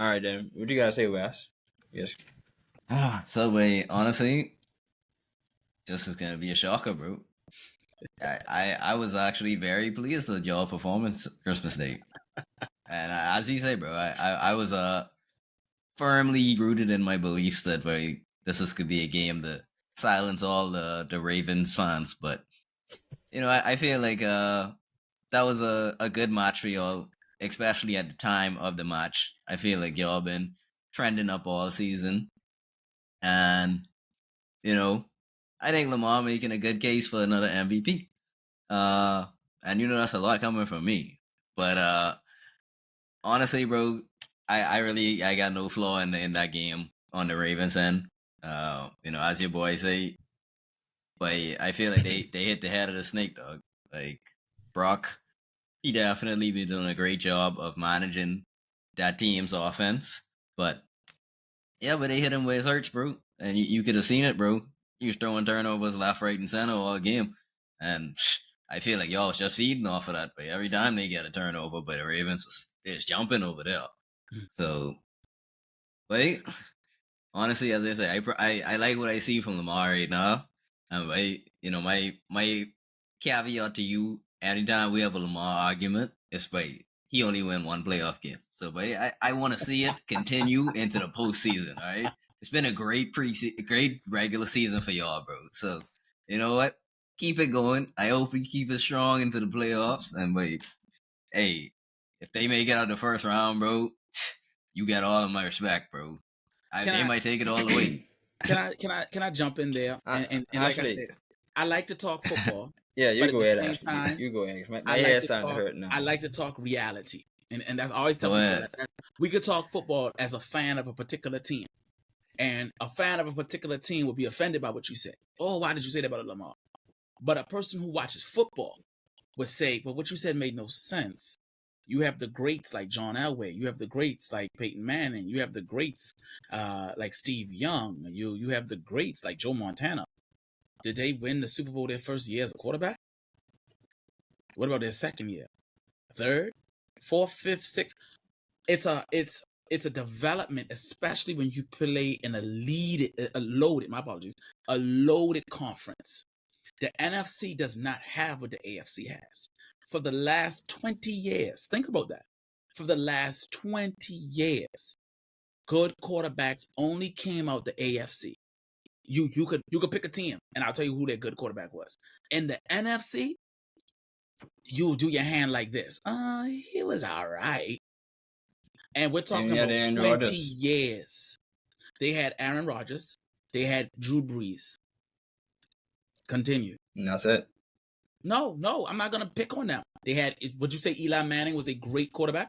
All right, then. What do you gotta say, Wes? Yes. Subway, honestly, this is gonna be a shocker, bro. I was actually very pleased with your performance Christmas Day, and as you say, bro, I was firmly rooted in my beliefs that this could be a game that silence all the Ravens fans, but I feel like that was a good match for y'all, especially at the time of the match. I feel like y'all been trending up all season, and you know, I think Lamar making a good case for another MVP. Uh, and that's a lot coming from me. But honestly, bro, I got no flaw in that game on the Ravens end. As your boy say, but I feel like they hit the head of the snake, dog. Like Brock, he definitely been doing a great job of managing that team's offense. But yeah, but they hit him where it hurts, bro. And you could have seen it, bro. He was throwing turnovers left, right, and center all game. And I feel like y'all was just feeding off of that. But every time they get a turnover, but the Ravens was just jumping over there. So, but honestly, as I say, I like what I see from Lamar right now. And my caveat to you, anytime we have a Lamar argument, is he only win one playoff game. So, but I want to see it continue into the postseason. All right, it's been a great great regular season for y'all, bro. So, you know what? Keep it going. I hope we keep it strong into the playoffs. And hey, if they make it out the first round, bro, you got all of my respect, bro. They might take it all the way. Can I jump in there? And like I said, I like to talk football. Yeah, you go ahead. You go ahead. My head's starting to hurt now. I like to talk reality, and that's always tell people that we could talk football as a fan of a particular team, and a fan of a particular team would be offended by what you say. Oh, why did you say that about Lamar? But a person who watches football would say, "Well, what you said made no sense." You have the greats like John Elway. You have the greats like Peyton Manning. You have the greats like Steve Young. You have the greats like Joe Montana. Did they win the Super Bowl their first year as a quarterback? What about their second year? Third, fourth, fifth, sixth? It's a development, especially when you play in a loaded conference. The NFC does not have what the AFC has. For the last 20 years, think about that. For the last 20 years, good quarterbacks only came out the AFC. You could pick a team, and I'll tell you who their good quarterback was. In the NFC, you do your hand like this. He was all right. And we're talking about 20 years. They had Aaron Rodgers. They had Drew Brees. Continue. And that's it. No, I'm not going to pick on them. They had, would you say Eli Manning was a great quarterback?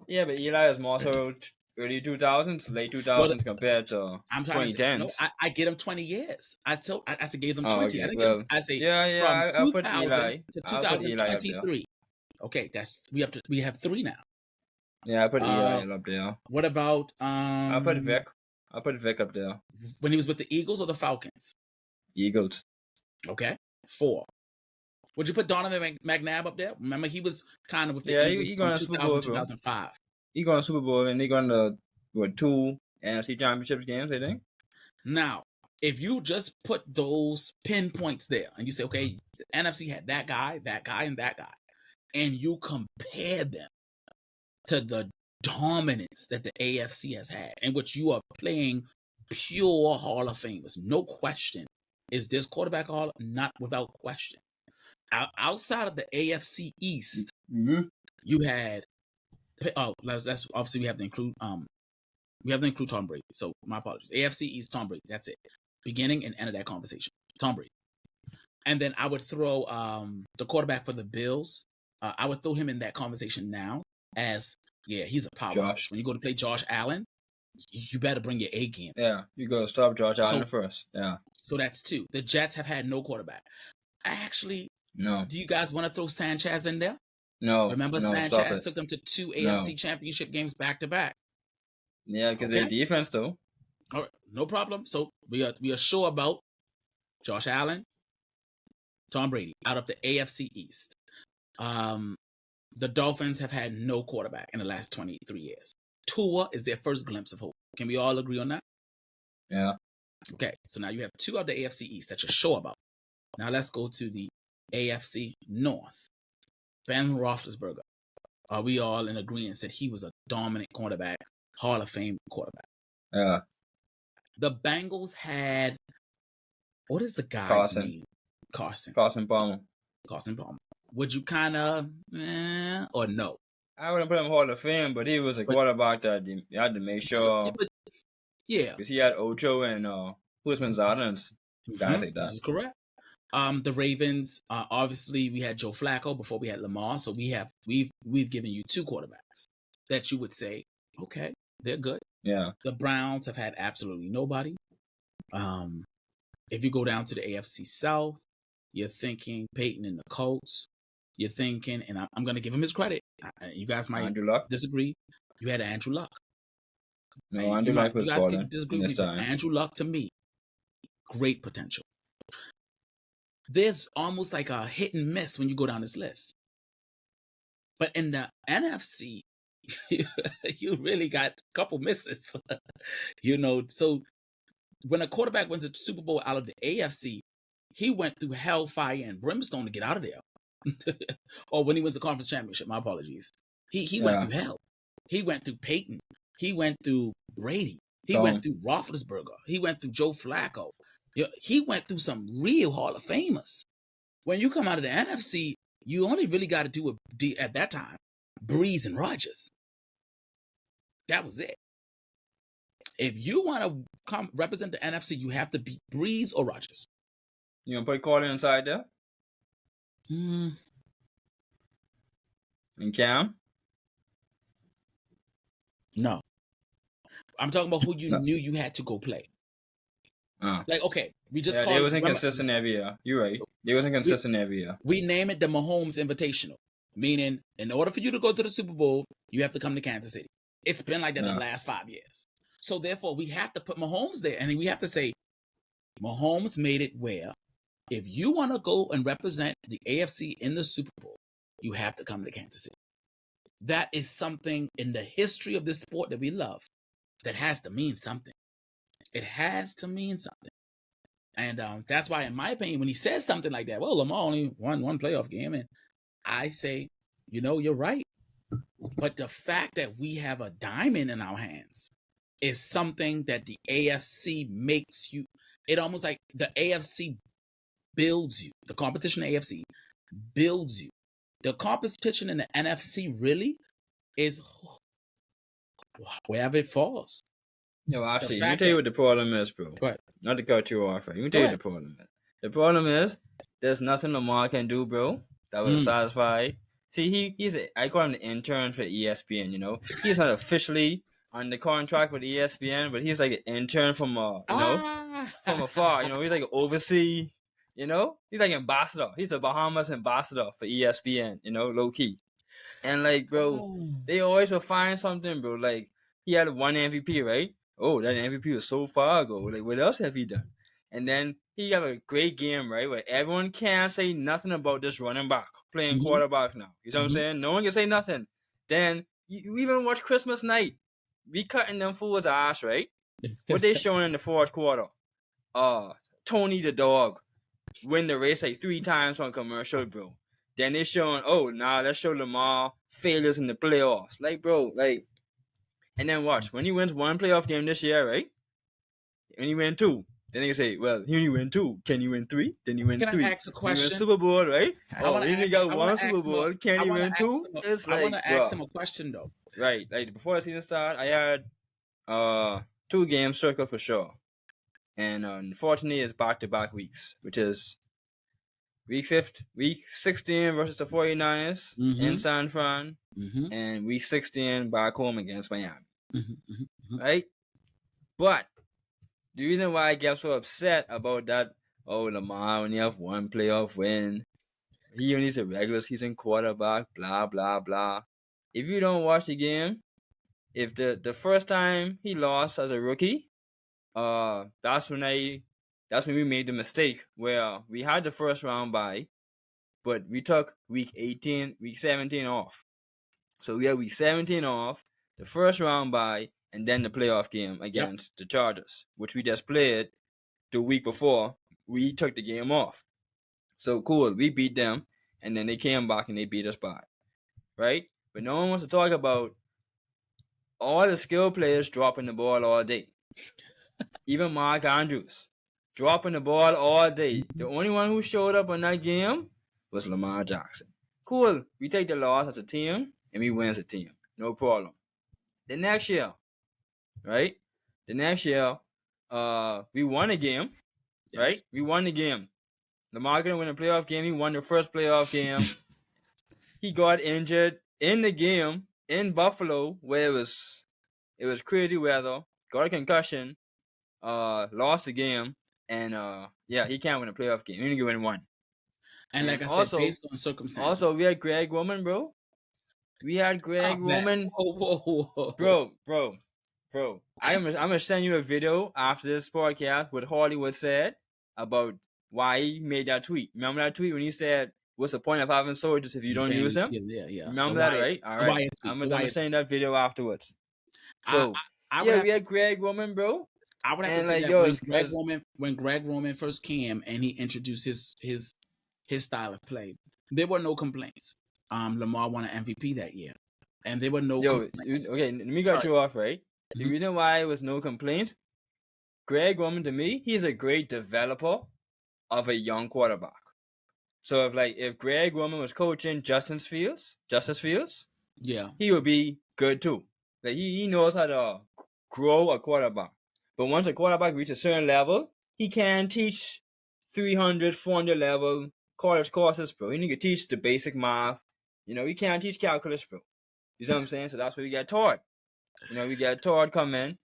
Yeah, but Eli is more so early 2000s, late 2000s compared to 2010s. No, I get them 20 years. I gave them 20. Okay. I say from 2000 to 2023. Okay, we have 3 now. Yeah, I put Eli up there. What about I put Vic up there. When he was with the Eagles or the Falcons? Eagles. Okay, 4. Would you put Donovan McNabb up there? Remember, he was kind of with the Eagles he going to Super Bowl, 2005. He going to Super Bowl, and they going to 2 NFC Championships games, I think. Now, if you just put those pinpoints there, and you say, okay, the NFC had that guy, and that guy, and you compare them to the dominance that the AFC has had, in which you are playing pure Hall of Famers, no question. Is this quarterback not without question? Outside of the AFC East, you had let's obviously we have to include Tom Brady. So my apologies. AFC East, Tom Brady. That's it. Beginning and end of that conversation. Tom Brady. And then I would throw the quarterback for the Bills. I would throw him in that conversation now as he's a powerhouse. When you go to play Josh Allen, you better bring your A game. Yeah, you go stop Josh Allen first. Yeah. So that's 2. The Jets have had no quarterback. Actually, no. Do you guys want to throw Sanchez in there? No. Remember, Sanchez took them to 2 AFC championship games back to back. Yeah, because their defense though. All right, no problem. So we are sure about Josh Allen, Tom Brady out of the AFC East. The Dolphins have had no quarterback in the last 23 years. Tua is their first glimpse of hope. Can we all agree on that? Yeah. Okay, so now you have two of the AFC East that you're sure about. Now let's go to the AFC North. Ben Roethlisberger. Are we all in agreement that he was a dominant quarterback, Hall of Fame quarterback? Yeah. The Bengals had, what is the guy's Carson. name? Carson Palmer. Would you kind of, or no? I wouldn't put him Hall of Fame, but he was a quarterback that you had to make sure. Yeah. Because he had Ocho and Usman Zadans, guys like that. This is correct. The Ravens, obviously we had Joe Flacco before we had Lamar, so we've given you two quarterbacks that you would say, okay, they're good. Yeah. The Browns have had absolutely nobody. If you go down to the AFC South, you're thinking Peyton and the Colts. You're thinking, and I'm going to give him his credit. You guys might disagree. You had Andrew Luck. No, Andrew Luck was balling. You guys can disagree with me. Andrew Luck, to me, great potential. There's almost like a hit and miss when you go down this list. But in the NFC, you really got a couple misses. So when a quarterback wins a Super Bowl out of the AFC, he went through hellfire and brimstone to get out of there. Or when he wins the conference championship, my apologies. He went through hell. He went through Peyton. He went through Brady. He went through Roethlisberger. He went through Joe Flacco. He went through some real Hall of Famers. When you come out of the NFC, you only really got to do at that time, Breeze and Rodgers. That was it. If you want to come represent the NFC, you have to beat Breeze or Rodgers. You want to put Carter inside there? And Cam? No. I'm talking about who you knew you had to go play. Like, okay, we just called it. They wasn't consistent every year. You're right. They wasn't consistent every year. We name it the Mahomes Invitational, meaning in order for you to go to the Super Bowl, you have to come to Kansas City. It's been like that the last 5 years. So therefore, we have to put Mahomes there, and we have to say, Mahomes made it where if you want to go and represent the AFC in the Super Bowl, you have to come to Kansas City. That is something in the history of this sport that we love that has to mean something. It has to mean something. And that's why, in my opinion, when he says something like that, well, Lamar only won one playoff game, and I say, you're right. But the fact that we have a diamond in our hands is something that the AFC makes you, it almost like the AFC builds you. The competition in the AFC builds you. The competition in the NFC really is wherever it falls. No, actually, let me tell you what the problem is, bro. Right. Not to cut you off, right? Let me tell you what the problem is. The problem is, there's nothing Lamar can do, bro, that will satisfy. See, I call him the intern for ESPN, He's not officially on the contract with ESPN, but he's like an intern from, from afar, He's like an overseas, He's like an ambassador. He's a Bahamas ambassador for ESPN, low key. And like, bro, they always will find something, bro. Like, he had one MVP, right? Oh, that MVP was so far ago. Like, what else have he done? And then he had a great game, right? Where everyone can't say nothing about this running back playing quarterback now. You know what I'm saying? No one can say nothing. Then you even watch Christmas night. We cutting them fools' ass, right? What they showing in the fourth quarter? Tony the dog win the race like 3 times on commercial, bro. Then they showing, let's show Lamar failures in the playoffs. Like, bro, like. And then watch, when he wins one playoff game this year, right? And he win 2. Then they say, well, he only win 2. Can he win 3? Then he win 3. Can I ask a question? He win Super Bowl, right? He only got one Super Bowl. Can he win 2? It's like, I want to ask him a question, though. Right. Like, before the season started, I had 2 games circled for sure. And unfortunately, it's back-to-back weeks, which is week 16 versus the 49ers in San Fran. And week 16 back home against Miami. Right? But the reason why I get so upset about that, Lamar only have one playoff win. He only is a regular season quarterback, blah, blah, blah. If you don't watch the game, if the first time he lost as a rookie, that's when we made the mistake where we had the first round bye, but we took week 17 off. So we had week 17 off, the first round bye, and then the playoff game against the Chargers, which we just played the week before. We took the game off. So cool, we beat them, and then they came back and they beat us by, right? But no one wants to talk about all the skill players dropping the ball all day. Even Mark Andrews dropping the ball all day. The only one who showed up on that game was Lamar Jackson. Cool, we take the loss as a team, and we win as a team. No problem. The next year, right? The next year, we won a game, right? We won the game. Lamar didn't win a playoff game. He won the first playoff game. He got injured in the game in Buffalo, where it was crazy weather. Got a concussion. Lost the game, and he can't win a playoff game. He only can win one. And like I said, based on circumstances. Also, we had Greg Roman, bro. We had Greg Roman. Whoa. Bro. I'm gonna send you a video after this podcast what Hollywood said about why he made that tweet. Remember that tweet when he said, "What's the point of having soldiers if you don't use them?" Yeah. Remember that, right? All right. I'm gonna send you that video afterwards. So we had Greg Roman, bro. I would have to say that when Greg Roman first came and he introduced his style of play, there were no complaints. Lamar won an MVP that year, and there were no complaints. Okay, let me cut you off, right? The reason why there was no complaints, Greg Roman, to me, he's a great developer of a young quarterback. So if Greg Roman was coaching Justice Fields, he would be good too. Like he knows how to grow a quarterback. But once a quarterback reaches a certain level, he can teach 300, 400 level college courses, bro. He need to teach the basic math. He can't teach calculus, bro. You see what I'm saying? So that's what we got taught. We got taught come in,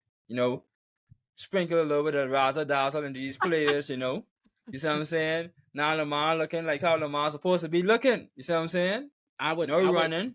sprinkle a little bit of razzle-dazzle into these players, You see what I'm saying? Now Lamar looking like how Lamar's supposed to be looking. You see what I'm saying? I would running,